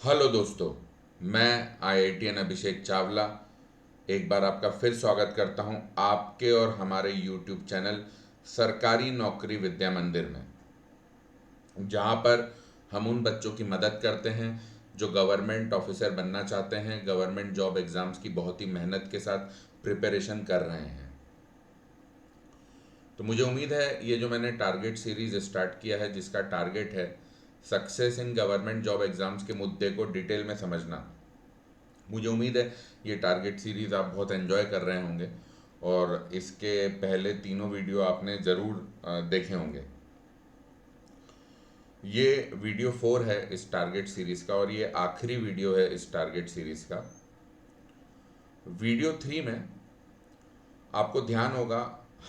Hello दोस्तों, मैं IITian अभिषेक चावला एक बार आपका फिर स्वागत करता हूं आपके और हमारे यूट्यूब चैनल सरकारी नौकरी विद्या मंदिर में, जहां पर हम उन बच्चों की मदद करते हैं जो गवर्नमेंट ऑफिसर बनना चाहते हैं, गवर्नमेंट जॉब एग्ज़ाम्स की बहुत ही मेहनत के साथ प्रिपरेशन कर रहे हैं। तो मुझे उम्मीद है ये जो मैंने टारगेट सीरीज़ स्टार्ट किया है, जिसका टारगेट है success in government job exams के मुद्दे को डिटेल में समझना, मुझे उम्मीद है ये टारगेट सीरीज़ आप बहुत एंजॉय कर रहे होंगे और इसके पहले तीनों वीडियो आपने ज़रूर देखे होंगे। ये वीडियो 4 है इस टारगेट सीरीज़ का और ये आखिरी वीडियो है इस टारगेट सीरीज़ का। वीडियो 3 में आपको ध्यान होगा,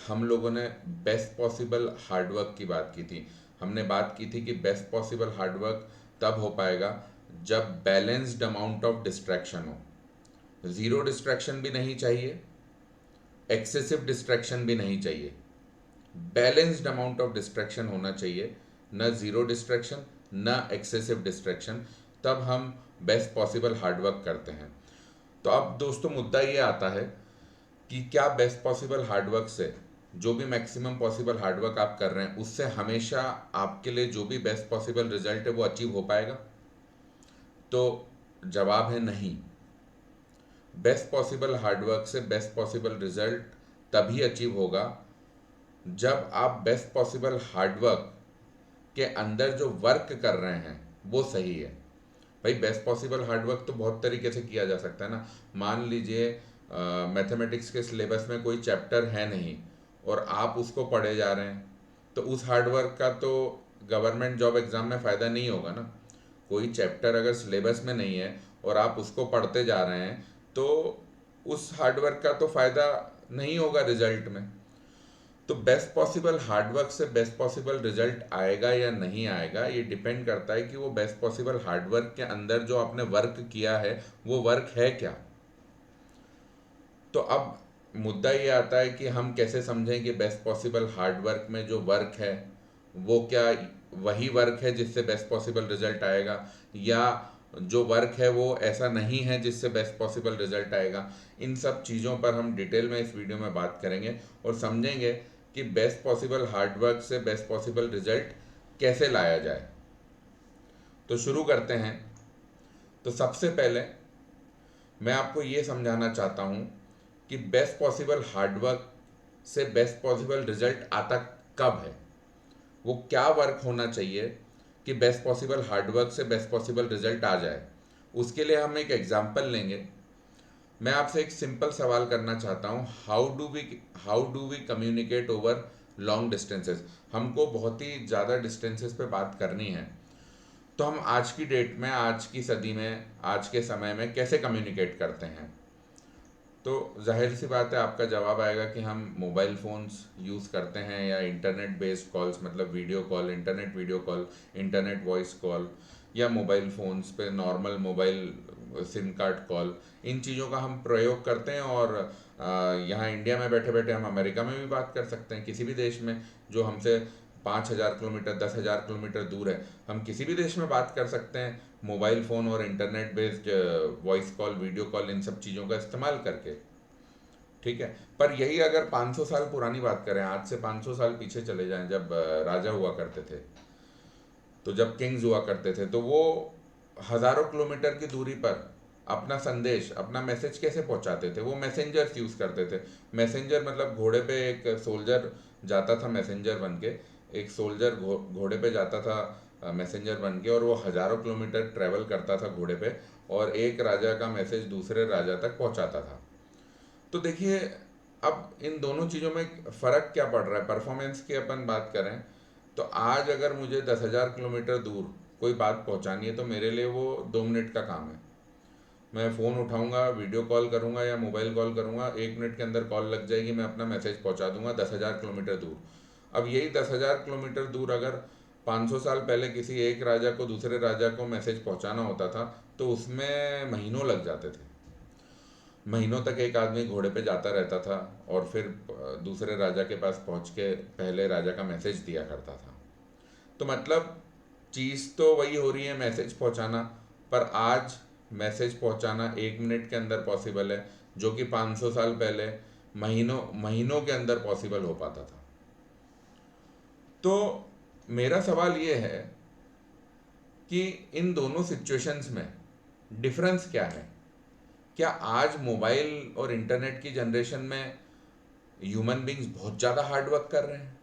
हम लोगों ने बेस्ट पॉसिबल हार्डवर्क की बात की थी। हमने बात की थी कि बेस्ट पॉसिबल हार्डवर्क तब हो पाएगा जब बैलेंस्ड अमाउंट ऑफ डिस्ट्रैक्शन हो। ज़ीरो डिस्ट्रैक्शन भी नहीं चाहिए, एक्सेसिव डिस्ट्रैक्शन भी नहीं चाहिए, बैलेंस्ड अमाउंट ऑफ डिस्ट्रैक्शन होना चाहिए। न ज़ीरो डिस्ट्रैक्शन, न एक्सेसिव डिस्ट्रैक्शन। तब हम बेस्ट पॉसिबल हार्डवर्क करते हैं। तो अब दोस्तों मुद्दा ये आता है कि क्या बेस्ट पॉसिबल हार्डवर्क से, जो भी मैक्सिमम पॉसिबल हार्डवर्क आप कर रहे हैं, उससे हमेशा आपके लिए जो भी बेस्ट पॉसिबल रिजल्ट है वो अचीव हो पाएगा? तो जवाब है नहीं। बेस्ट पॉसिबल हार्डवर्क से बेस्ट पॉसिबल रिजल्ट तभी अचीव होगा जब आप बेस्ट पॉसिबल हार्डवर्क के अंदर जो वर्क कर रहे हैं वो सही है। भाई, बेस्ट पॉसिबल हार्डवर्क तो बहुत तरीके से किया जा सकता है ना। मान लीजिए मैथमेटिक्स के सिलेबस में कोई चैप्टर है नहीं और आप उसको पढ़े जा रहे हैं, तो उस हार्डवर्क का तो गवर्नमेंट जॉब एग्ज़ाम में फ़ायदा नहीं होगा ना। कोई चैप्टर अगर सिलेबस में नहीं है और आप उसको पढ़ते जा रहे हैं, तो उस हार्डवर्क का तो फ़ायदा नहीं होगा रिजल्ट में। तो बेस्ट पॉसिबल हार्डवर्क से बेस्ट पॉसिबल रिजल्ट आएगा या नहीं आएगा, ये डिपेंड करता है कि वो बेस्ट पॉसिबल हार्डवर्क के अंदर जो आपने वर्क किया है वो वर्क है क्या। तो अब मुद्दा ये आता है कि हम कैसे समझें कि बेस्ट पॉसिबल हार्डवर्क में जो वर्क है वो क्या वही वर्क है जिससे बेस्ट पॉसिबल रिजल्ट आएगा, या जो वर्क है वो ऐसा नहीं है जिससे बेस्ट पॉसिबल रिजल्ट आएगा। इन सब चीज़ों पर हम डिटेल में इस वीडियो में बात करेंगे और समझेंगे कि बेस्ट पॉसिबल हार्डवर्क से बेस्ट पॉसिबल रिजल्ट कैसे लाया जाए। तो शुरू करते हैं। तो सबसे पहले मैं आपको ये समझाना चाहता हूँ कि बेस्ट पॉसिबल हार्डवर्क से बेस्ट पॉसिबल रिजल्ट आता कब है, वो क्या वर्क होना चाहिए कि बेस्ट पॉसिबल हार्डवर्क से बेस्ट पॉसिबल रिजल्ट आ जाए। उसके लिए हम एक एग्जांपल लेंगे। मैं आपसे एक सिंपल सवाल करना चाहता हूँ, how do we communicate over long distances. हमको बहुत ही ज़्यादा डिस्टेंसेस पे बात करनी है, तो हम आज की डेट में, आज की सदी में, आज के समय में कैसे कम्युनिकेट करते हैं? तो जाहिर सी बात है, आपका जवाब आएगा कि हम मोबाइल फ़ोन्स यूज़ करते हैं या इंटरनेट बेस्ड कॉल्स, मतलब video call, internet video call, internet voice call, या मोबाइल फ़ोन्स पे normal mobile SIM card call. इन चीज़ों का हम प्रयोग करते हैं और यहाँ इंडिया में बैठे बैठे हम अमेरिका में भी बात कर सकते हैं, किसी भी देश में जो हमसे 5,000 किलोमीटर, 10,000 किलोमीटर दूर है, हम किसी भी देश में बात कर सकते हैं मोबाइल फ़ोन और internet based voice call, video call, इन सब चीज़ों का इस्तेमाल करके। ठीक है। पर यही अगर 500 साल पुरानी बात करें, आज से 500 साल पीछे चले जाएं, जब राजा हुआ करते थे, तो जब किंग्स हुआ करते थे, तो वो हज़ारों किलोमीटर की दूरी पर अपना संदेश, अपना मैसेज कैसे पहुंचाते थे? वो मैसेंजर्स यूज़ करते थे। मैसेंजर मतलब घोड़े पे एक सोल्जर जाता था मैसेंजर बन के, एक सोल्जर घोड़े पे जाता था मैसेंजर बन के, और वो हज़ारों किलोमीटर ट्रैवल करता था घोड़े पे, और एक राजा का मैसेज दूसरे राजा तक पहुंचाता था। तो देखिए, अब इन दोनों चीज़ों में फ़र्क क्या पड़ रहा है? परफॉर्मेंस की अपन बात करें, तो आज अगर मुझे 10,000 किलोमीटर दूर कोई बात पहुंचानी है, तो मेरे लिए वो 2 मिनट का काम है। मैं फ़ोन उठाऊंगा, वीडियो कॉल करूंगा या मोबाइल कॉल करूंगा, 1 मिनट के अंदर कॉल लग जाएगी, मैं अपना मैसेज पहुंचा दूंगा 10,000 किलोमीटर दूर। अब यही 10,000 किलोमीटर दूर अगर 500 साल पहले किसी एक राजा को दूसरे राजा को मैसेज पहुंचाना होता था, तो उसमें महीनों लग जाते थे। महीनों तक एक आदमी घोड़े पे जाता रहता था और फिर दूसरे राजा के पास पहुंच के पहले राजा का मैसेज दिया करता था। तो मतलब चीज़ तो वही हो रही है, मैसेज पहुंचाना, पर आज मैसेज पहुंचाना 1 मिनट के अंदर पॉसिबल है, जो कि 500 साल पहले महीनों के अंदर पॉसिबल हो पाता था। तो मेरा सवाल ये है कि इन दोनों सिचुएशंस में डिफरेंस क्या है? क्या आज मोबाइल और इंटरनेट की जनरेशन में ह्यूमन बींग्स बहुत ज़्यादा हार्ड वर्क कर रहे हैं,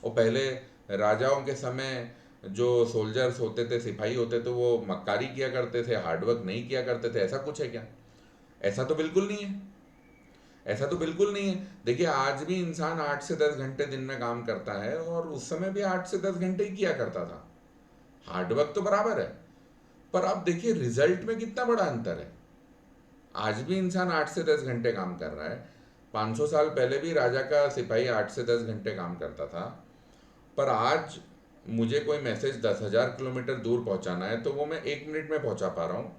और पहले राजाओं के समय जो सोल्जर्स होते थे, सिपाही होते थे, वो मक्कारी किया करते थे, हार्ड वर्क नहीं किया करते थे? ऐसा कुछ है क्या? ऐसा तो बिल्कुल नहीं है। ऐसा तो बिल्कुल नहीं है। देखिए, आज भी इंसान 8 से 10 घंटे दिन में काम करता है, और उस समय भी 8 से 10 घंटे ही किया करता था। हार्डवर्क तो बराबर है, पर आप देखिए रिजल्ट में कितना बड़ा अंतर है। आज भी इंसान 8 से 10 घंटे काम कर रहा है। 500 साल पहले भी राजा का सिपाही 8 से 10 घंटे काम करता था, पर आज मुझे कोई मैसेज 10,000 किलोमीटर दूर पहुंचाना है तो वो मैं 1 मिनट में पहुंचा पा रहा हूँ,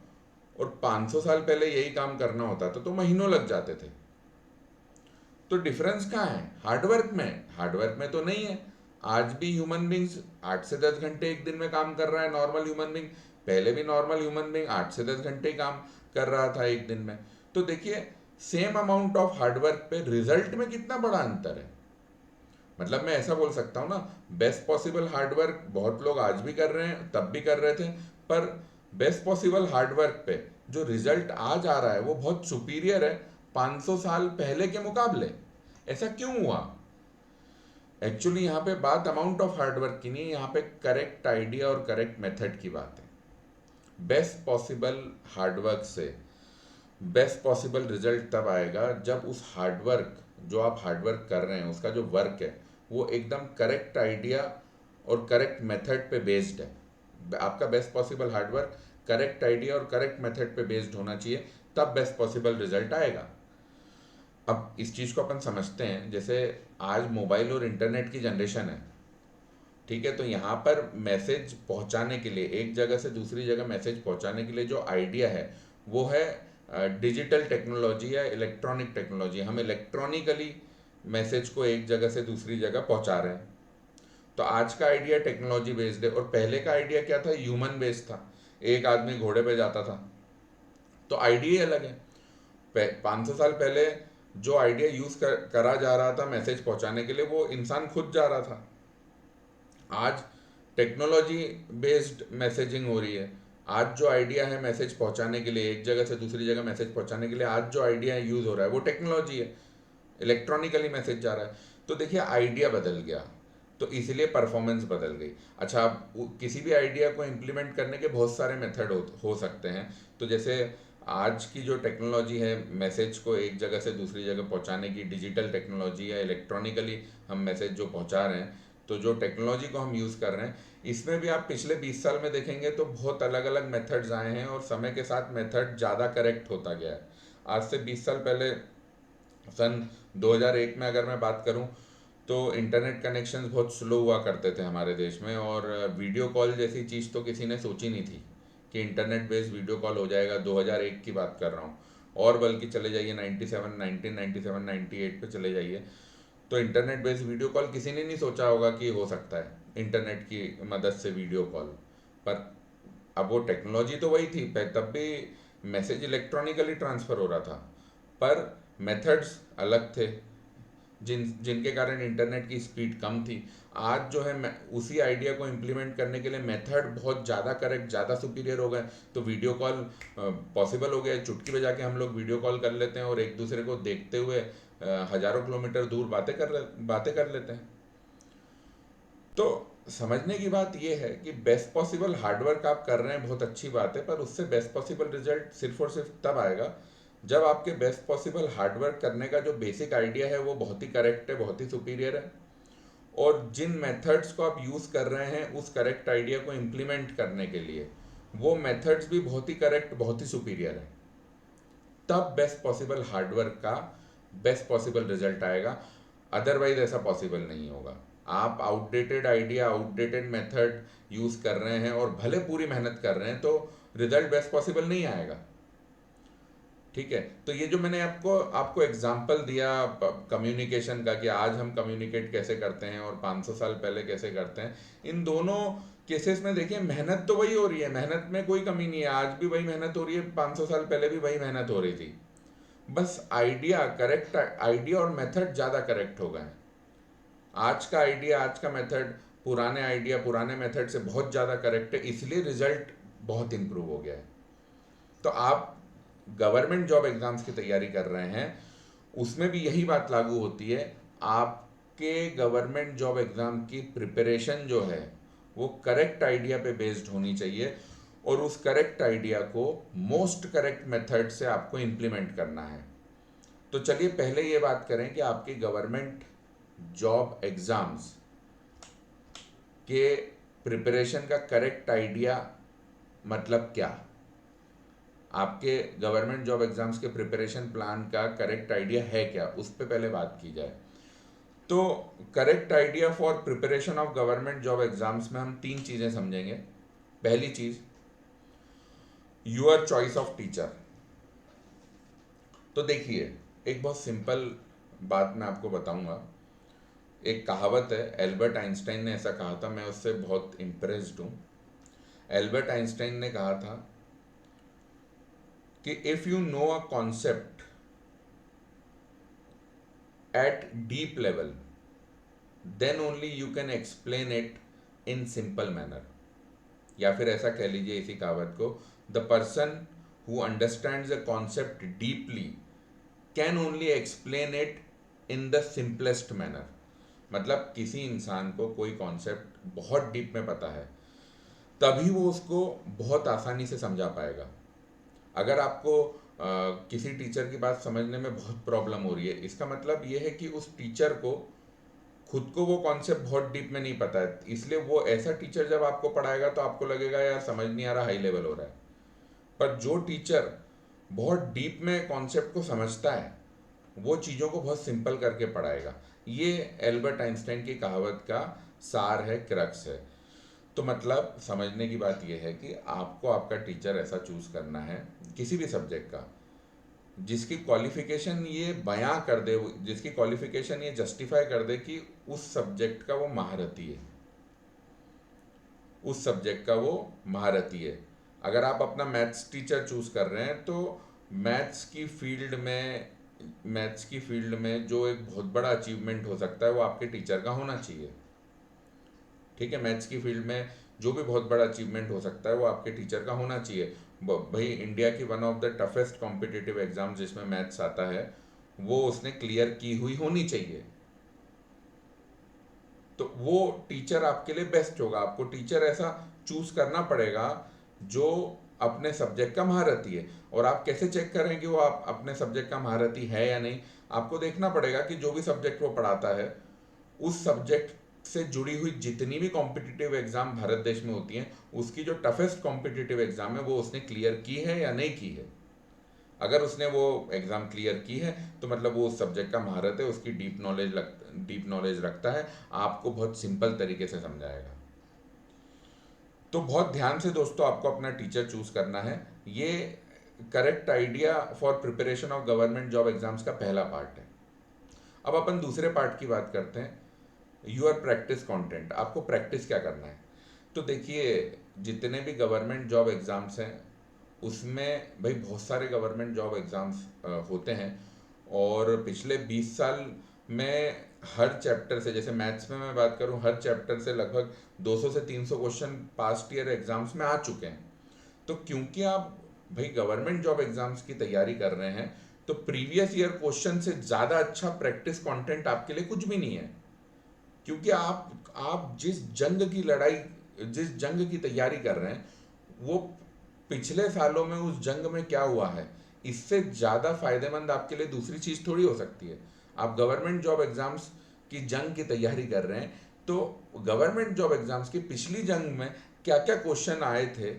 और 500 साल पहले यही काम करना होता था तो महीनों लग जाते थे। तो डिफरेंस कहाँ है? हार्डवर्क में? हार्डवर्क में तो नहीं है। आज भी ह्यूमन बींग्स 8 से 10 घंटे एक दिन में काम कर रहा है, नॉर्मल ह्यूमन बींग। पहले भी नॉर्मल ह्यूमन बींग 8 से 10 घंटे काम कर रहा था एक दिन में। तो देखिए, सेम अमाउंट ऑफ हार्डवर्क पे रिजल्ट में कितना बड़ा अंतर है। मतलब मैं ऐसा बोल सकता हूँ ना, बेस्ट पॉसिबल हार्डवर्क बहुत लोग आज भी कर रहे हैं, तब भी कर रहे थे, पर बेस्ट पॉसिबल हार्डवर्क पे जो रिजल्ट आज आ रहा है वो बहुत सुपीरियर है 500 साल पहले के मुकाबले। ऐसा क्यों हुआ? एक्चुअली यहाँ पे बात अमाउंट ऑफ हार्डवर्क की नहीं है, यहाँ पे करेक्ट आइडिया और करेक्ट मेथड की बात है। बेस्ट पॉसिबल हार्डवर्क से बेस्ट पॉसिबल रिजल्ट तब आएगा जब उस हार्डवर्क, जो आप हार्डवर्क कर रहे हैं, उसका जो वर्क है वो एकदम करेक्ट आइडिया और करेक्ट मेथड पे बेस्ड है। आपका best possible hard work correct idea और करेक्ट मेथड पे बेस्ड होना चाहिए, तब बेस्ट पॉसिबल रिजल्ट आएगा। अब इस चीज़ को अपन समझते हैं, जैसे आज मोबाइल और इंटरनेट की जनरेशन है, ठीक है, तो यहाँ पर मैसेज पहुँचाने के लिए, एक जगह से दूसरी जगह मैसेज पहुँचाने के लिए जो आइडिया है वो है डिजिटल टेक्नोलॉजी या इलेक्ट्रॉनिक टेक्नोलॉजी। हम इलेक्ट्रॉनिकली मैसेज को एक जगह से दूसरी जगह पहुँचा रहे हैं। तो आज का आइडिया टेक्नोलॉजी बेस्ड है, और पहले का आइडिया क्या था? ह्यूमन बेस्ड था। एक आदमी घोड़े पे जाता था, तो आइडिया ही अलग है। 500 साल पहले जो आइडिया यूज़ करा जा रहा था मैसेज पहुँचाने के लिए, वो इंसान खुद जा रहा था। आज टेक्नोलॉजी बेस्ड मैसेजिंग हो रही है। आज जो आइडिया है मैसेज पहुंचाने के लिए, एक जगह से दूसरी जगह मैसेज पहुंचाने के लिए, आज जो आइडिया यूज़ हो रहा है वो टेक्नोलॉजी है, इलेक्ट्रॉनिकली मैसेज जा रहा है। तो देखिए, आइडिया बदल गया, तो इसीलिए परफॉर्मेंस बदल गई। अच्छा, अब किसी भी आइडिया को इम्प्लीमेंट करने के बहुत सारे मेथड हो सकते हैं। तो जैसे आज की जो टेक्नोलॉजी है मैसेज को एक जगह से दूसरी जगह पहुंचाने की, डिजिटल टेक्नोलॉजी या इलेक्ट्रॉनिकली हम मैसेज जो पहुंचा रहे हैं, तो जो टेक्नोलॉजी को हम यूज़ कर रहे हैं, इसमें भी आप पिछले 20 साल में देखेंगे तो बहुत अलग अलग मेथड्स आए हैं, और समय के साथ मेथड ज़्यादा करेक्ट होता गया है। आज से 20 साल पहले, सन 2001 में अगर मैं बात करूं, तो इंटरनेट कनेक्शंस बहुत स्लो हुआ करते थे हमारे देश में, और वीडियो कॉल जैसी चीज़ तो किसी ने सोची नहीं थी कि इंटरनेट बेस्ड वीडियो कॉल हो जाएगा। 2001 की बात कर रहा हूँ, और बल्कि चले जाइए 1997, 98 पे चले जाइए, तो इंटरनेट बेस्ड वीडियो कॉल किसी ने नहीं सोचा होगा कि हो सकता है इंटरनेट की मदद से वीडियो कॉल। पर अब वो टेक्नोलॉजी तो वही थी, तब भी मैसेज इलेक्ट्रॉनिकली ट्रांसफ़र हो रहा था, पर मेथड्स अलग थे, जिनके कारण इंटरनेट की स्पीड कम थी। आज जो है उसी आइडिया को इम्प्लीमेंट करने के लिए मेथड बहुत ज़्यादा करेक्ट, ज़्यादा सुपीरियर हो गए, तो वीडियो कॉल पॉसिबल हो गया। चुटकी बजा के हम लोग वीडियो कॉल कर लेते हैं, और एक दूसरे को देखते हुए हज़ारों किलोमीटर दूर बातें कर लेते हैं। तो समझने की बात यह है कि बेस्ट पॉसिबल हार्डवर्क आप कर रहे हैं, बहुत अच्छी बात है, पर उससे बेस्ट पॉसिबल रिजल्ट सिर्फ और सिर्फ तब आएगा जब आपके बेस्ट पॉसिबल हार्डवर्क करने का जो बेसिक आइडिया है वो बहुत ही करेक्ट है, बहुत ही सुपीरियर है, और जिन मेथड्स को आप यूज़ कर रहे हैं उस करेक्ट आइडिया को इम्प्लीमेंट करने के लिए, वो मेथड्स भी बहुत ही करेक्ट, बहुत ही सुपीरियर है। तब बेस्ट पॉसिबल हार्डवर्क का बेस्ट पॉसिबल रिजल्ट आएगा, अदरवाइज ऐसा पॉसिबल नहीं होगा। आप outdated idea, outdated method use कर रहे हैं और भले पूरी मेहनत कर रहे हैं, तो रिजल्ट बेस्ट पॉसिबल नहीं आएगा। ठीक है, तो ये जो मैंने आपको एग्जाम्पल दिया कम्युनिकेशन का, कि आज हम कम्युनिकेट कैसे करते हैं और 500 साल पहले कैसे करते हैं, इन दोनों केसेस में देखिए मेहनत तो वही हो रही है, मेहनत में कोई कमी नहीं है, आज भी वही मेहनत हो रही है, 500 साल पहले भी वही मेहनत हो रही थी, बस आइडिया करेक्ट, आइडिया और मेथड ज़्यादा करेक्ट हो गए हैं। आज का आइडिया, आज का मेथड पुराने आइडिया पुराने मेथड से बहुत ज़्यादा करेक्ट है, इसलिए रिजल्ट बहुत इंप्रूव हो गया है। तो आप गवर्नमेंट जॉब एग्जाम्स की तैयारी कर रहे हैं, उसमें भी यही बात लागू होती है। आपके गवर्नमेंट जॉब एग्जाम की प्रिपरेशन जो है वो करेक्ट आइडिया पे बेस्ड होनी चाहिए, और उस करेक्ट आइडिया को मोस्ट करेक्ट मेथड से आपको इम्प्लीमेंट करना है। तो चलिए पहले ये बात करें कि आपकी गवर्नमेंट जॉब एग्जाम्स के प्रिपरेशन का करेक्ट आइडिया मतलब क्या। आपके गवर्नमेंट जॉब एग्जाम्स के प्रिपरेशन प्लान का करेक्ट आइडिया है क्या, उस पर पहले बात की जाए। तो correct idea for preparation of government job exams में हम 3 चीज़ें समझेंगे। पहली चीज़, यूर चॉइस ऑफ टीचर। तो देखिए एक बहुत सिंपल बात मैं आपको बताऊंगा। एक कहावत है, एल्बर्ट आइंस्टाइन ने ऐसा कहा था, मैं उससे बहुत इम्प्रेस्ड हूँ। एल्बर्ट आइंस्टाइन ने कहा था कि if you know a concept at deep level then only you can explain it in simple manner. या फिर ऐसा कह लीजिए इसी कहावत को, the person who understands a concept deeply can only explain it in the simplest manner. मतलब किसी इंसान को कोई कॉन्सेप्ट बहुत डीप में पता है तभी वो उसको बहुत आसानी से समझा पाएगा। अगर आपको किसी टीचर की बात समझने में बहुत प्रॉब्लम हो रही है, इसका मतलब ये है कि उस टीचर को खुद को वो कॉन्सेप्ट बहुत डीप में नहीं पता है, इसलिए वो ऐसा टीचर जब आपको पढ़ाएगा तो आपको लगेगा यार समझ नहीं आ रहा, हाई लेवल हो रहा है। पर जो टीचर बहुत डीप में कॉन्सेप्ट को समझता है वो चीज़ों को बहुत सिंपल करके पढ़ाएगा। ये एल्बर्ट आइंस्टाइन की कहावत का सार है, क्रक्स है। तो मतलब समझने की बात यह है कि आपको आपका टीचर ऐसा चूज करना है किसी भी सब्जेक्ट का जिसकी क्वालिफिकेशन ये बयां कर दे, जिसकी क्वालिफिकेशन ये जस्टिफाई कर दे कि उस सब्जेक्ट का वो महारथी है, उस सब्जेक्ट का वो महारथी है। अगर आप अपना मैथ्स टीचर चूज कर रहे हैं तो मैथ्स की फील्ड में जो एक बहुत बड़ा अचीवमेंट हो सकता है वो आपके टीचर का होना चाहिए। ठीक है, मैथ्स की फील्ड में जो भी बहुत बड़ा अचीवमेंट हो सकता है वो आपके टीचर का होना चाहिए। भाई इंडिया की one of the toughest competitive exam जिसमें मैथ्स आता है वो उसने क्लियर की हुई होनी चाहिए। तो वो टीचर आपके लिए बेस्ट होगा। आपको टीचर ऐसा चूज करना पड़ेगा जो अपने सब्जेक्ट का महारथी है। और आप कैसे चेक करें कि वो आप अपने सब्जेक्ट का महारथी है या नहीं? आपको देखना पड़ेगा कि जो भी सब्जेक्ट वो पढ़ाता है उस सब्जेक्ट से जुड़ी हुई जितनी भी कॉम्पिटिटिव एग्जाम भारत देश में होती हैं उसकी जो टफेस्ट कॉम्पिटिटिव एग्जाम है वो उसने क्लियर की है या नहीं की है। अगर उसने वो एग्ज़ाम क्लियर की है तो मतलब वो उस सब्जेक्ट का महारत है, उसकी डीप नॉलेज रखता है, आपको बहुत सिंपल तरीके से समझाएगा। तो बहुत ध्यान से दोस्तों आपको अपना टीचर चूज करना है। ये correct idea for preparation of government job exams का पहला पार्ट है। अब अपन दूसरे पार्ट की बात करते हैं, यूर प्रैक्टिस कंटेंट। आपको प्रैक्टिस क्या करना है? तो देखिए जितने भी गवर्नमेंट जॉब एग्ज़ाम्स हैं उसमें भाई बहुत सारे गवर्नमेंट जॉब एग्ज़ाम्स होते हैं, और पिछले 20 साल में हर चैप्टर से, जैसे मैथ्स में मैं बात करूं, हर चैप्टर से लगभग 200 से 300 क्वेश्चन पास्ट ईयर एग्ज़ाम्स में आ चुके हैं। तो क्योंकि आप भाई गवर्नमेंट जॉब एग्ज़ाम्स की तैयारी कर रहे हैं तो प्रीवियस ईयर क्वेश्चन से ज़्यादा अच्छा प्रैक्टिस कंटेंट आपके लिए कुछ भी नहीं है। क्योंकि आप जिस जंग की तैयारी कर रहे हैं वो पिछले सालों में उस जंग में क्या हुआ है, इससे ज़्यादा फायदेमंद आपके लिए दूसरी चीज़ थोड़ी हो सकती है। आप गवर्नमेंट जॉब एग्जाम्स की जंग की तैयारी कर रहे हैं तो गवर्नमेंट जॉब एग्जाम्स की पिछली जंग में क्या क्या क्वेश्चन आए थे,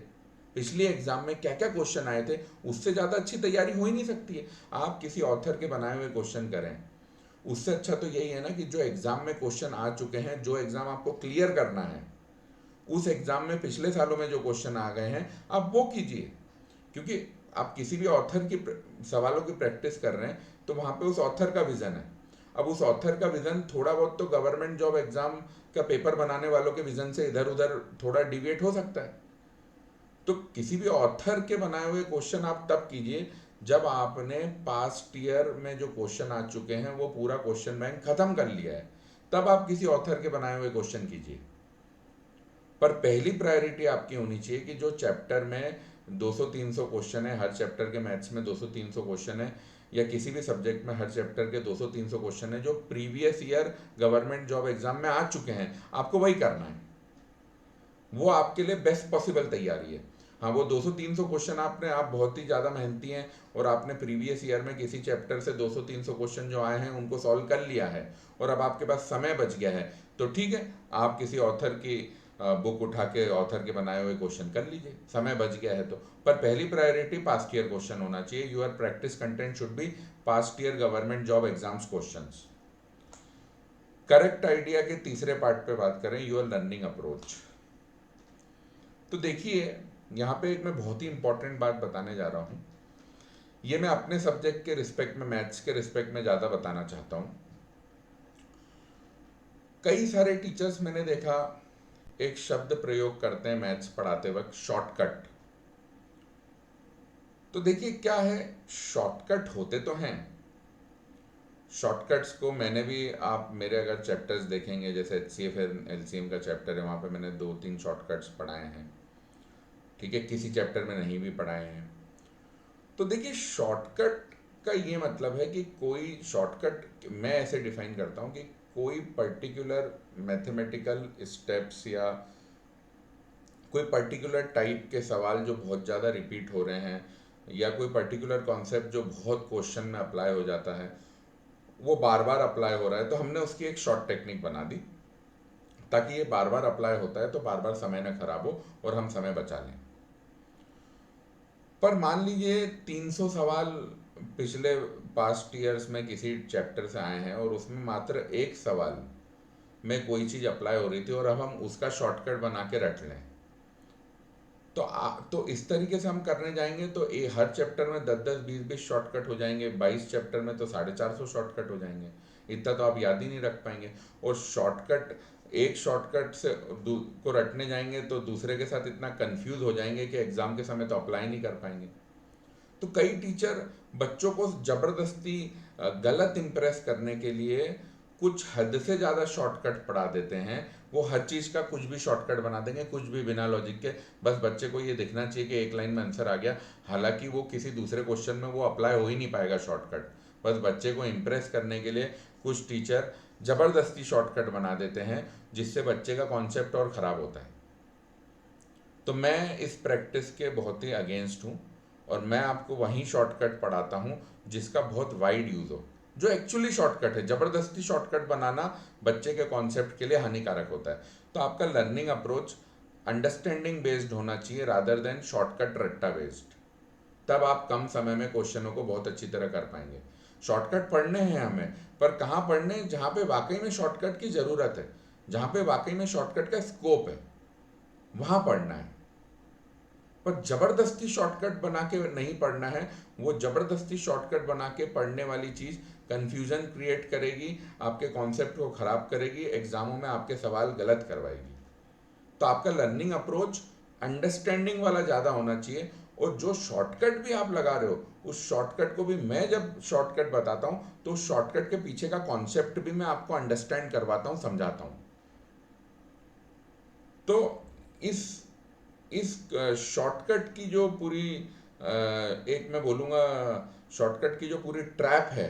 पिछली एग्जाम में क्या क्या क्वेश्चन आए थे, उससे ज़्यादा अच्छी तैयारी हो ही नहीं सकती है। आप किसी ऑथर के बनाए हुए क्वेश्चन करें, उससे अच्छा तो यही है ना कि जो एग्जाम में क्वेश्चन आ चुके हैं, जो एग्जाम आपको क्लियर करना है, उस एग्जाम में पिछले सालों में जो क्वेश्चन आ गए हैं आप वो कीजिए। क्योंकि आप किसी भी ऑथर की सवालों की प्रैक्टिस कर रहे हैं तो वहां पे उस ऑथर का विजन है। अब उस ऑथर का विजन थोड़ा बहुत तो गवर्नमेंट जॉब एग्जाम का पेपर बनाने वालों के विजन से इधर उधर थोड़ा डिविएट हो सकता है। तो किसी भी ऑथर के बनाए हुए क्वेश्चन आप तब कीजिए जब आपने पास्ट ईयर में जो क्वेश्चन आ चुके हैं वो पूरा क्वेश्चन बैंक खत्म कर लिया है, तब आप किसी ऑथर के बनाए हुए क्वेश्चन कीजिए। पर पहली प्रायोरिटी आपकी होनी चाहिए कि जो चैप्टर में 200-300 क्वेश्चन है, हर चैप्टर के मैथ्स में 200-300 क्वेश्चन है, या किसी भी सब्जेक्ट में हर चैप्टर के 200-300 क्वेश्चन है जो previous year government job exam में आ चुके हैं, आपको वही करना है। वो आपके लिए बेस्ट पॉसिबल तैयारी है। हाँ, वो 200-300 क्वेश्चन आप बहुत ही ज़्यादा मेहनती हैं और आपने प्रीवियस ईयर में किसी चैप्टर से 200-300 क्वेश्चन जो आए हैं उनको सॉल्व कर लिया है और अब आपके पास समय बच गया है, तो ठीक है, आप किसी ऑथर की बुक उठा के ऑथर के बनाए हुए क्वेश्चन कर लीजिए, समय बच गया है तो। पर पहली प्रायोरिटी पास्ट ईयर क्वेश्चन होना चाहिए। Your practice content should be past year government job exams questions. Correct idea के तीसरे पार्ट पे बात करें, यूर लर्निंग अप्रोच। तो देखिए, यहाँ पे एक मैं बहुत ही इंपॉर्टेंट बात बताने जा रहा हूँ। ये मैं अपने सब्जेक्ट के रिस्पेक्ट में, मैथ्स के रिस्पेक्ट में ज़्यादा बताना चाहता हूँ। कई सारे टीचर्स मैंने देखा एक शब्द प्रयोग करते हैं मैथ्स पढ़ाते वक्त, शॉर्टकट। तो देखिए क्या है, शॉर्टकट होते तो हैं, शॉर्टकट्स को मैंने भी, आप मेरे अगर चैप्टर्स देखेंगे जैसे HCF LCM का चैप्टर है, वहाँ पे मैंने 2-3 शॉर्टकट्स पढ़ाए हैं, ठीक है, किसी चैप्टर में नहीं भी पढ़ाए हैं। तो देखिए, शॉर्टकट का ये मतलब है कि कोई शॉर्टकट मैं ऐसे डिफाइन करता हूँ कि कोई पर्टिकुलर मैथमेटिकल स्टेप्स या कोई पर्टिकुलर टाइप के सवाल जो बहुत ज़्यादा रिपीट हो रहे हैं, या कोई पर्टिकुलर कॉन्सेप्ट जो बहुत क्वेश्चन में अप्लाई हो जाता है, वो बार बार अप्लाई हो रहा है, तो हमने उसकी एक शॉर्ट टेक्निक बना दी ताकि ये बार बार अप्लाई होता है तो बार बार समय ना खराब हो और हम समय बचा लें। पर मान लीजिए 300 सवाल पिछले पास्ट ईयर्स में किसी चैप्टर से आए हैं और उसमें मात्र एक सवाल में कोई चीज़ अप्लाई हो रही थी और अब हम उसका शॉर्टकट बना के रट लें, तो इस तरीके से हम करने जाएंगे तो हर चैप्टर में 10-10, 20-20 शॉर्टकट हो जाएंगे, 22 चैप्टर में तो 450 शॉर्टकट हो जाएंगे। इतना तो आप याद ही नहीं रख पाएंगे। और शॉर्टकट, एक शॉर्टकट से को रटने जाएंगे तो दूसरे के साथ इतना कंफ्यूज हो जाएंगे कि एग्जाम के समय तो अप्लाई नहीं कर पाएंगे। तो कई टीचर बच्चों को ज़बरदस्ती गलत इम्प्रेस करने के लिए कुछ हद से ज़्यादा शॉर्टकट पढ़ा देते हैं। वो हर चीज़ का कुछ भी शॉर्टकट बना देंगे, कुछ भी बिना लॉजिक के, बस बच्चे को ये दिखना चाहिए कि एक लाइन में आंसर आ गया, हालांकि वो किसी दूसरे क्वेश्चन में वो अप्लाई हो ही नहीं पाएगा शॉर्टकट। बस बच्चे को इम्प्रेस करने के लिए कुछ टीचर ज़बरदस्ती शॉर्टकट बना देते हैं, जिससे बच्चे का कॉन्सेप्ट और ख़राब होता है। तो मैं इस प्रैक्टिस के बहुत ही अगेंस्ट हूँ और मैं आपको वहीं शॉर्टकट पढ़ाता हूँ जिसका बहुत वाइड यूज़ हो, जो एक्चुअली शॉर्टकट है। ज़बरदस्ती शॉर्टकट बनाना बच्चे के कॉन्सेप्ट के लिए हानिकारक होता है। तो आपका लर्निंग अप्रोच अंडरस्टैंडिंग बेस्ड होना चाहिए रादर देन शॉर्टकट रट्टा बेस्ड। तब आप कम समय में क्वेश्चनों को बहुत अच्छी तरह कर पाएंगे। शॉर्टकट पढ़ने हैं हमें, पर कहाँ पढ़ने, जहाँ पे वाकई में शॉर्टकट की ज़रूरत है, जहाँ पे वाकई में शॉर्टकट का स्कोप है, वहाँ पढ़ना है। पर जबरदस्ती शॉर्टकट बना के नहीं पढ़ना है। वो जबरदस्ती शॉर्टकट बना के पढ़ने वाली चीज़ कंफ्यूजन क्रिएट करेगी, आपके कॉन्सेप्ट को ख़राब करेगी, एग्जामों में आपके सवाल गलत करवाएगी। तो आपका लर्निंग अप्रोच अंडरस्टैंडिंग वाला ज़्यादा होना चाहिए। और जो शॉर्टकट भी आप लगा रहे हो, उस शॉर्टकट को भी, मैं जब शॉर्टकट बताता हूँ तो उस शॉर्टकट के पीछे का कॉन्सेप्ट भी मैं आपको अंडरस्टैंड करवाता हूँ, समझाता हूँ। तो इस इस शॉर्टकट की जो पूरी एक मैं बोलूँगा, शॉर्टकट की जो पूरी ट्रैप है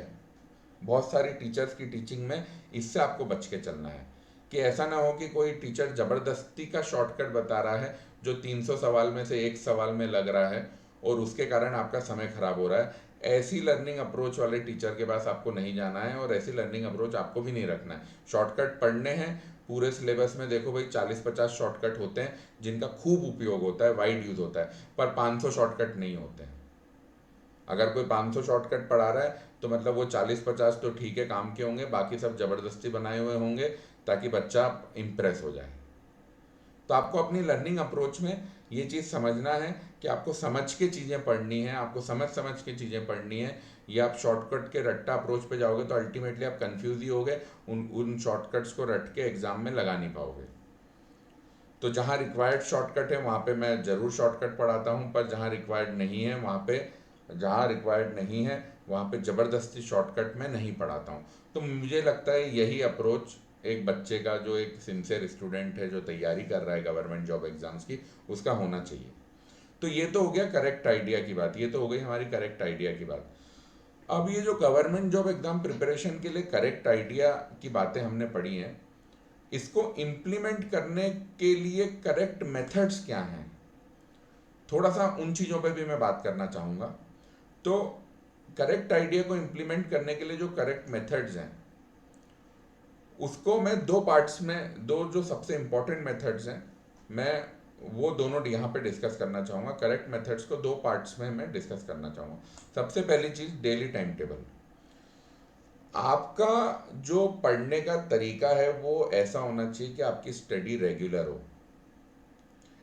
बहुत सारी टीचर्स की टीचिंग में, इससे आपको बच के चलना है कि ऐसा ना हो कि कोई टीचर ज़बरदस्ती का शॉर्टकट बता रहा है जो 300 सवाल में से एक सवाल में लग रहा है और उसके कारण आपका समय खराब हो रहा है। ऐसी लर्निंग अप्रोच वाले टीचर के पास आपको नहीं जाना है और ऐसी लर्निंग अप्रोच आपको भी नहीं रखना है। शॉर्टकट पढ़ने हैं, पूरे सिलेबस में देखो भाई 40-50 शॉर्टकट होते हैं जिनका खूब उपयोग होता है, वाइड यूज़ होता है, पर 500 शॉर्टकट नहीं होते हैं। अगर कोई 500 शॉर्टकट पढ़ा रहा है तो मतलब वो 40-50 तो ठीक है काम के होंगे, बाकी सब ज़बरदस्ती बनाए हुए होंगे ताकि बच्चा इम्प्रेस हो जाए। तो आपको अपनी लर्निंग अप्रोच में ये चीज़ समझना है कि आपको समझ के चीज़ें पढ़नी है, आपको समझ समझ के चीज़ें पढ़नी है। ये आप शॉर्टकट के रट्टा अप्रोच पे जाओगे तो अल्टीमेटली आप कंफ्यूज ही होगे, उन शॉर्टकट्स को रट के एग्जाम में लगा नहीं पाओगे। तो जहाँ रिक्वायर्ड शॉर्टकट है वहाँ पे मैं ज़रूर शॉर्टकट पढ़ाता हूँ, पर जहाँ रिक्वायर्ड नहीं है वहाँ पे जहाँ रिक्वायर्ड नहीं है वहाँ पे ज़बरदस्ती शॉर्टकट में नहीं पढ़ाता हूँ। तो मुझे लगता है यही अप्रोच एक बच्चे का, जो एक सिंसियर स्टूडेंट है, जो तैयारी कर रहा है गवर्नमेंट जॉब एग्ज़ाम्स की, उसका होना चाहिए। तो ये तो हो गया करेक्ट आइडिया की बात, ये तो हो गई हमारी करेक्ट आइडिया की बात। अब ये जो गवर्नमेंट जॉब एग्ज़ाम प्रिपरेशन के लिए करेक्ट आइडिया की बातें हमने पढ़ी हैं, इसको इम्प्लीमेंट करने के लिए करेक्ट मेथड्स क्या हैं, थोड़ा सा उन चीज़ों पे भी मैं बात करना चाहूँगा। तो करेक्ट आइडिया को इम्प्लीमेंट करने के लिए जो करेक्ट मेथड्स हैं, उसको मैं दो पार्ट्स में, दो जो सबसे इम्पोर्टेंट मेथड्स हैं, मैं वो दोनों यहाँ पे डिस्कस करना चाहूँगा। करेक्ट मेथड्स को दो पार्ट्स में मैं डिस्कस करना चाहूँगा। सबसे पहली चीज़, डेली टाइम टेबल। आपका जो पढ़ने का तरीका है वो ऐसा होना चाहिए कि आपकी स्टडी रेगुलर हो।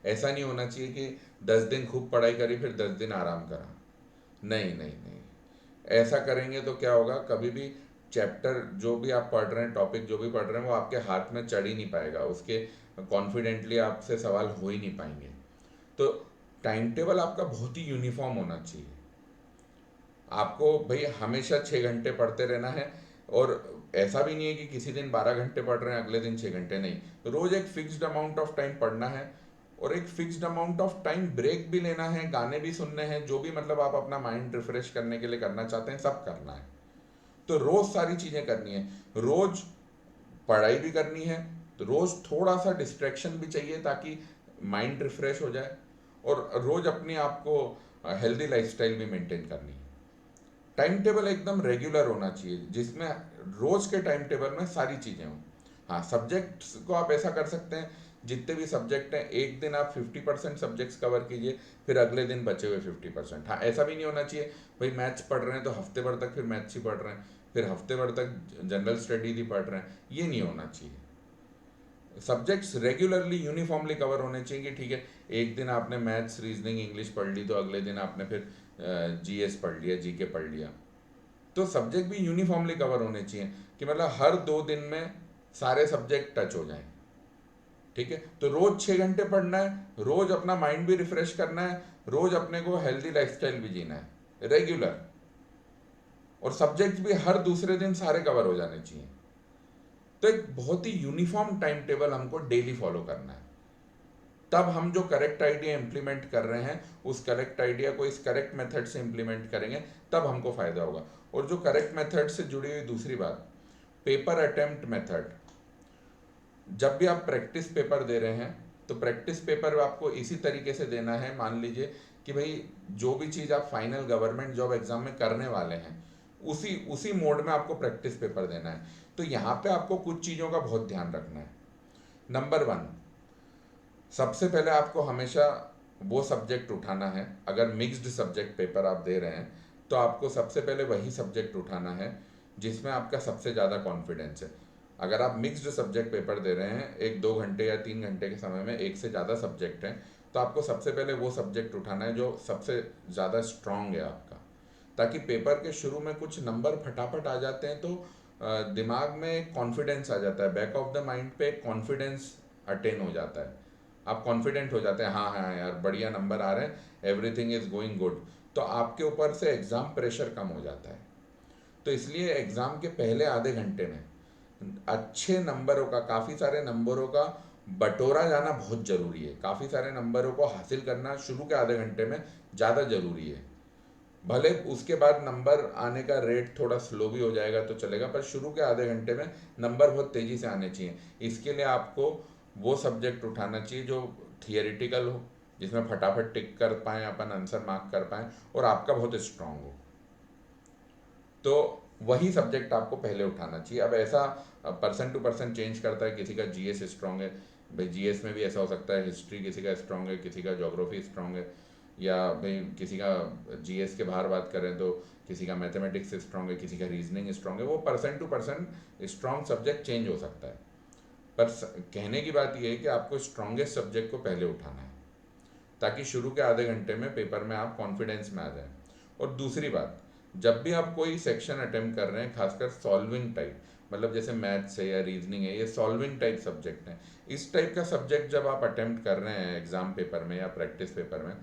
ऐसा नहीं होना चाहिए कि 10 दिन खूब पढ़ाई करी फिर 10 दिन आराम करा। नहीं नहीं नहीं, ऐसा करेंगे तो क्या होगा, कभी भी चैप्टर जो भी आप पढ़ रहे हैं, टॉपिक जो भी पढ़ रहे हैं, वो आपके हाथ में चढ़ ही नहीं पाएगा, उसके कॉन्फिडेंटली आपसे सवाल हो ही नहीं पाएंगे। तो टाइम टेबल आपका बहुत ही यूनिफॉर्म होना चाहिए। आपको भाई हमेशा 6 घंटे पढ़ते रहना है, और ऐसा भी नहीं है कि किसी दिन 12 घंटे पढ़ रहे हैं अगले दिन 6 घंटे, नहीं। रोज एक फिक्स्ड अमाउंट ऑफ टाइम पढ़ना है, और एक fixed amount of time break भी लेना है, गाने भी सुनने हैं, जो भी मतलब आप अपना माइंड रिफ्रेश करने के लिए करना चाहते हैं, सब करना है। तो रोज सारी चीजें करनी है, रोज पढ़ाई भी करनी है, तो रोज थोड़ा सा डिस्ट्रैक्शन भी चाहिए ताकि माइंड रिफ्रेश हो जाए, और रोज अपने आप को हेल्दी लाइफस्टाइल भी मेंटेन करनी है। टाइम टेबल एकदम रेगुलर होना चाहिए, जिसमें रोज के टाइम टेबल में सारी चीज़ें हों। हाँ, सब्जेक्ट्स को आप ऐसा कर सकते हैं, जितने भी सब्जेक्ट हैं एक दिन आप 50% सब्जेक्ट्स कवर कीजिए, फिर अगले दिन बचे हुए 50%। हाँ, ऐसा भी नहीं होना चाहिए भाई मैथ्स पढ़ रहे हैं तो हफ्ते भर तक फिर मैथ्स ही पढ़ रहे हैं, फिर हफ्ते भर तक जनरल स्टडीज ही पढ़ रहे हैं, ये नहीं होना चाहिए। सब्जेक्ट्स रेगुलरली यूनिफॉर्मली कवर होने चाहिए कि ठीक है, एक दिन आपने मैथ्स, रीजनिंग, इंग्लिश पढ़ ली तो अगले दिन आपने फिर जीएस पढ़ लिया, जीके पढ़ लिया। तो सब्जेक्ट भी यूनिफॉर्मली कवर होने चाहिए कि मतलब हर 2 दिन में सारे सब्जेक्ट टच हो जाएं। ठीक है, तो रोज 6 घंटे पढ़ना है, रोज अपना माइंड भी रिफ्रेश करना है, रोज अपने को हेल्दी लाइफस्टाइल भी जीना है रेगुलर, और सब्जेक्ट भी हर दूसरे दिन सारे कवर हो जाने चाहिए। तो एक बहुत ही यूनिफॉर्म टाइम टेबल हमको डेली फॉलो करना है। तब हम जो करेक्ट आइडिया इंप्लीमेंट कर रहे हैं, उस करेक्ट आइडिया को इस करेक्ट मेथड से इंप्लीमेंट करेंगे, तब हमको फायदा होगा। और जो करेक्ट मेथड से जुड़ी हुई दूसरी बात, पेपर अटेम्प्ट मेथड। जब भी आप प्रैक्टिस पेपर दे रहे हैं, तो प्रैक्टिस पेपर आपको इसी तरीके से देना है, मान लीजिए कि भाई जो भी चीज़ आप फाइनल गवर्नमेंट जॉब एग्जाम में करने वाले हैं, उसी उसी मोड में आपको प्रैक्टिस पेपर देना है। तो यहाँ पे आपको कुछ चीज़ों का बहुत ध्यान रखना है। नंबर 1, सबसे पहले आपको हमेशा वो सब्जेक्ट उठाना है, अगर मिक्स्ड सब्जेक्ट पेपर आप दे रहे हैं तो आपको सबसे पहले वही सब्जेक्ट उठाना है जिसमें आपका सबसे ज़्यादा कॉन्फिडेंस है। अगर आप मिक्स्ड सब्जेक्ट पेपर दे रहे हैं, 1-2 घंटे या 3 घंटे के समय में एक से ज़्यादा सब्जेक्ट हैं, तो आपको सबसे पहले वो सब्जेक्ट उठाना है जो सबसे ज़्यादा स्ट्रांग है आपका, ताकि पेपर के शुरू में कुछ नंबर फटाफट आ जाते हैं तो दिमाग में कॉन्फिडेंस आ जाता है, बैक ऑफ द माइंड पे कॉन्फिडेंस अटेन हो जाता है, आप कॉन्फिडेंट हो जाते हैं, हाँ हाँ यार बढ़िया नंबर आ रहे हैं, एवरीथिंग इज गोइंग गुड। तो आपके ऊपर से एग्ज़ाम प्रेशर कम हो जाता है। तो इसलिए एग्ज़ाम के पहले आधे घंटे में अच्छे नंबरों का, काफ़ी सारे नंबरों का बटोरा जाना बहुत ज़रूरी है। काफ़ी सारे नंबरों को हासिल करना शुरू के आधे घंटे में ज़्यादा ज़रूरी है। भले उसके बाद नंबर आने का रेट थोड़ा स्लो भी हो जाएगा तो चलेगा, पर शुरू के आधे घंटे में नंबर बहुत तेज़ी से आने चाहिए। इसके लिए आपको वो सब्जेक्ट उठाना चाहिए जो थियरिटिकल हो, जिसमें फटाफट टिक कर पाएँ, अपन आंसर मार्क कर पाएँ, और आपका बहुत स्ट्रांग हो। तो वही सब्जेक्ट आपको पहले उठाना चाहिए। अब ऐसा पर्सन टू पर्सन चेंज करता है, किसी का जीएस स्ट्रांग है, भाई जीएस में भी ऐसा हो सकता है, हिस्ट्री किसी का स्ट्रांग है, किसी का ज्योग्राफी स्ट्रांग है, या भाई किसी का जीएस के बाहर बात करें तो किसी का मैथमेटिक्स स्ट्रांग है, किसी का रीजनिंग स्ट्रांग है। वो person to person strong subject change हो सकता है। पर कहने की बात यह है कि आपको स्ट्रॉन्गेस्ट सब्जेक्ट को पहले उठाना है, ताकि शुरू के आधे घंटे में पेपर में आप कॉन्फिडेंस में आ जाए। और दूसरी बात, जब भी आप कोई सेक्शन अटेम्प्ट कर रहे हैं, खासकर सॉल्विंग टाइप, मतलब जैसे मैथ्स है या रीजनिंग है, ये सॉल्विंग टाइप सब्जेक्ट हैं, इस टाइप का सब्जेक्ट जब आप अटेम्प्ट कर रहे हैं एग्जाम पेपर में या प्रैक्टिस पेपर में,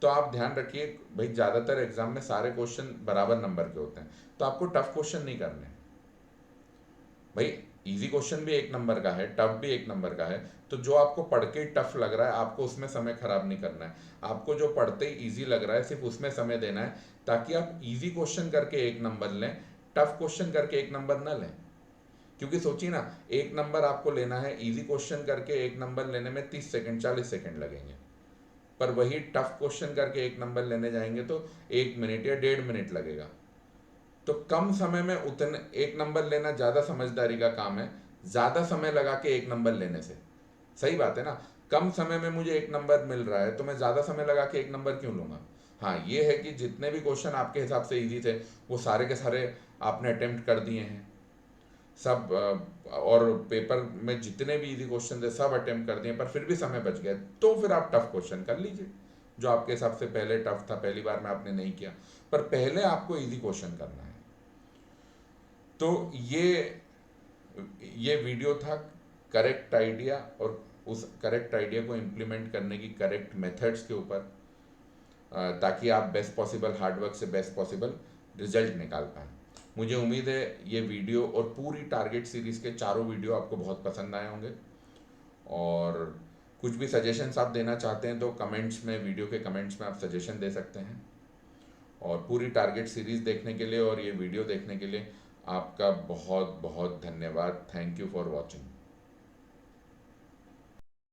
तो आप ध्यान रखिए भाई, ज़्यादातर एग्जाम में सारे क्वेश्चन बराबर नंबर के होते हैं, तो आपको टफ क्वेश्चन नहीं करने भाई। इजी क्वेश्चन भी एक नंबर का है, टफ भी एक नंबर का है, तो जो आपको पढ़ के टफ लग रहा है आपको उसमें समय खराब नहीं करना है। आपको जो पढ़ते ही इजी लग रहा है सिर्फ उसमें समय देना है, ताकि आप इजी क्वेश्चन करके एक नंबर लें, टफ क्वेश्चन करके एक नंबर ना लें। क्योंकि सोचिए ना, एक नंबर आपको लेना है, इजी क्वेश्चन करके एक नंबर लेने में 30 सेकंड 40 सेकंड लगेंगे, पर वही टफ क्वेश्चन करके एक नंबर लेने जाएंगे तो 1 मिनट या 1.5 मिनट लगेगा। तो कम समय में उतने एक नंबर लेना ज़्यादा समझदारी का काम है, ज़्यादा समय लगा के एक नंबर लेने से। सही बात है ना, कम समय में मुझे एक नंबर मिल रहा है तो मैं ज़्यादा समय लगा के एक नंबर क्यों लूँगा। हाँ ये है कि जितने भी क्वेश्चन आपके हिसाब से इजी थे वो सारे के सारे आपने अटेम्प्ट कर दिए हैं सब, और पेपर में जितने भी इजी क्वेश्चन थे सब अटेम्प्ट कर दिए, पर फिर भी समय बच गया, तो फिर आप टफ क्वेश्चन कर लीजिए जो आपके हिसाब से पहले टफ था, पहली बार में आपने नहीं किया, पर पहले आपको इजी क्वेश्चन करना है। तो ये वीडियो था करेक्ट आइडिया, और उस करेक्ट आइडिया को इम्प्लीमेंट करने की करेक्ट मेथड्स के ऊपर, ताकि आप बेस्ट पॉसिबल हार्डवर्क से बेस्ट पॉसिबल रिजल्ट निकाल पाएँ। मुझे उम्मीद है ये वीडियो और पूरी टारगेट सीरीज़ के चारों वीडियो आपको बहुत पसंद आए होंगे, और कुछ भी सजेशंस आप देना चाहते हैं तो कमेंट्स में, वीडियो के कमेंट्स में आप सजेशन दे सकते हैं। और पूरी टारगेट सीरीज़ देखने के लिए और ये वीडियो देखने के लिए आपका बहुत बहुत धन्यवाद। Thank you for watching.